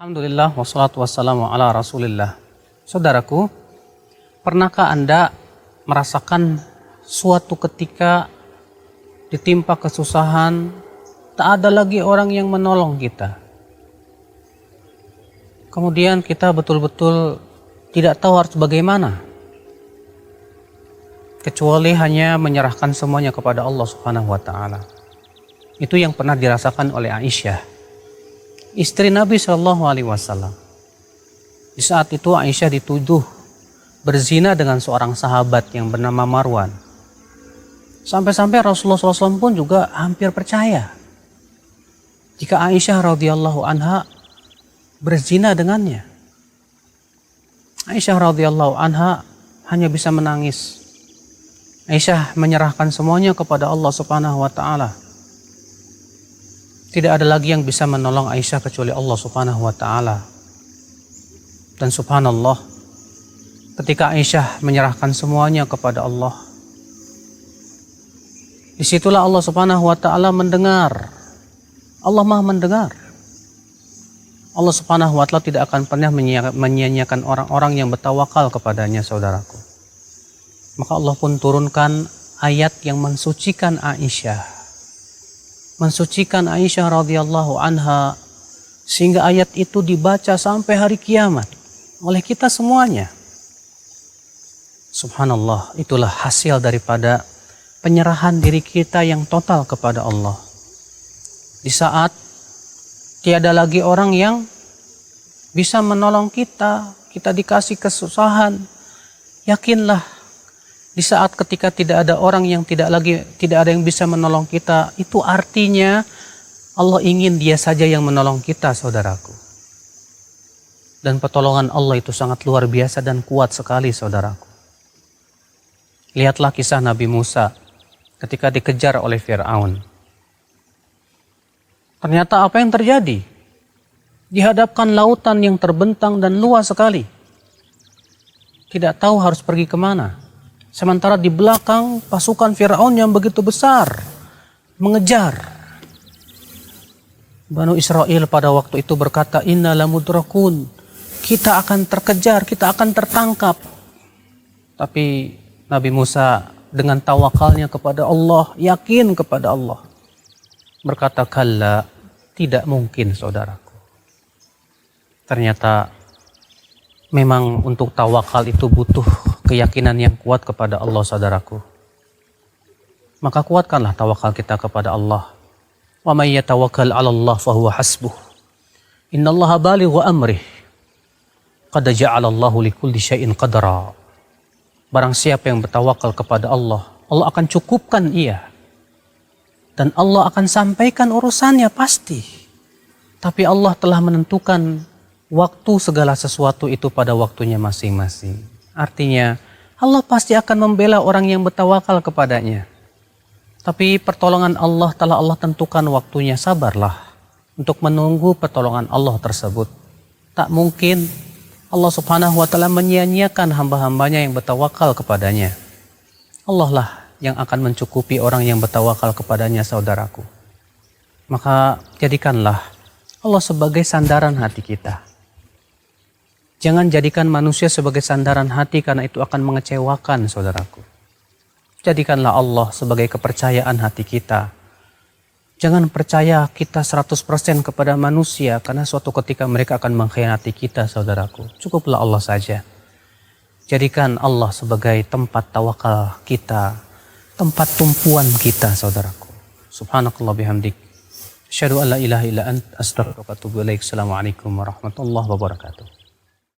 Alhamdulillah wassalatu wassalamu ala rasulillah. Saudaraku, pernahkah Anda merasakan suatu ketika ditimpa kesusahan, tak ada lagi orang yang menolong kita? Kemudian kita betul-betul tidak tahu harus bagaimana, kecuali hanya menyerahkan semuanya kepada Allah Subhanahu wa Ta'ala. Itu yang pernah dirasakan oleh Aisyah, istri Nabi Shallallahu Alaihi Wasallam. Di saat itu Aisyah dituduh berzina dengan seorang sahabat yang bernama Marwan. Sampai-sampai Rasulullah SAW pun juga hampir percaya jika Aisyah radhiyallahu anha berzina dengannya. Aisyah radhiyallahu anha hanya bisa menangis. Aisyah menyerahkan semuanya kepada Allah Subhanahu wa Ta'ala. Tidak ada lagi yang bisa menolong Aisyah kecuali Allah Subhanahu wa Ta'ala. Dan subhanallah, ketika Aisyah menyerahkan semuanya kepada Allah, disitulah Allah Subhanahu wa Ta'ala mendengar. Allah Maha mendengar. Allah Subhanahu wa Ta'ala tidak akan pernah menyia-nyiakan orang-orang yang bertawakal kepadanya, saudaraku. Maka Allah pun turunkan ayat yang mensucikan Aisyah, mensucikan Aisyah radhiyallahu anha, sehingga ayat itu dibaca sampai hari kiamat oleh kita semuanya. Subhanallah, itulah hasil daripada penyerahan diri kita yang total kepada Allah. Di saat tiada lagi orang yang bisa menolong kita, kita dikasih kesusahan, yakinlah di saat ketika tidak ada orang yang tidak ada yang bisa menolong kita, itu artinya Allah ingin Dia saja yang menolong kita, saudaraku. Dan pertolongan Allah itu sangat luar biasa dan kuat sekali, saudaraku. Lihatlah kisah Nabi Musa ketika dikejar oleh Fir'aun. Ternyata apa yang terjadi? Dihadapkan lautan yang terbentang dan luas sekali. Tidak tahu harus pergi kemana. Sementara di belakang pasukan Fir'aun yang begitu besar mengejar. Banu Israel pada waktu itu berkata, "Inna lamudrakun." Kita akan terkejar, kita akan tertangkap. Tapi Nabi Musa dengan tawakalnya kepada Allah, yakin kepada Allah, berkata, "Kalla, tidak mungkin, saudaraku." Ternyata memang untuk tawakal itu butuh keyakinan yang kuat kepada Allah, saudaraku. Maka kuatkanlah tawakal kita kepada Allah. Wa may yatawakkal 'ala Allah fahuwa hasbuh. Innallaha balighu amrih. Qad ja'ala Allahu likulli syai'in qadra. Barang siapa yang bertawakal kepada Allah, Allah akan cukupkan ia. Dan Allah akan sampaikan urusannya pasti. Tapi Allah telah menentukan waktu segala sesuatu itu pada waktunya masing-masing. Artinya, Allah pasti akan membela orang yang bertawakal kepadanya. Tapi pertolongan Allah telah Allah tentukan waktunya, sabarlah untuk menunggu pertolongan Allah tersebut. Tak mungkin Allah Subhanahu wa Ta'ala menyia-nyiakan hamba-hambanya yang bertawakal kepadanya. Allah lah yang akan mencukupi orang yang bertawakal kepadanya, saudaraku. Maka jadikanlah Allah sebagai sandaran hati kita. Jangan jadikan manusia sebagai sandaran hati, karena itu akan mengecewakan, saudaraku. Jadikanlah Allah sebagai kepercayaan hati kita. Jangan percaya kita 100% kepada manusia, karena suatu ketika mereka akan mengkhianati kita, saudaraku. Cukuplah Allah saja. Jadikan Allah sebagai tempat tawakal kita, tempat tumpuan kita, saudaraku. Subhanakallah bihamdik. Asyhadu an la ilaha illa anta astaghfiruka wa atubu ilaik. Assalamualaikum warahmatullahi wabarakatuh.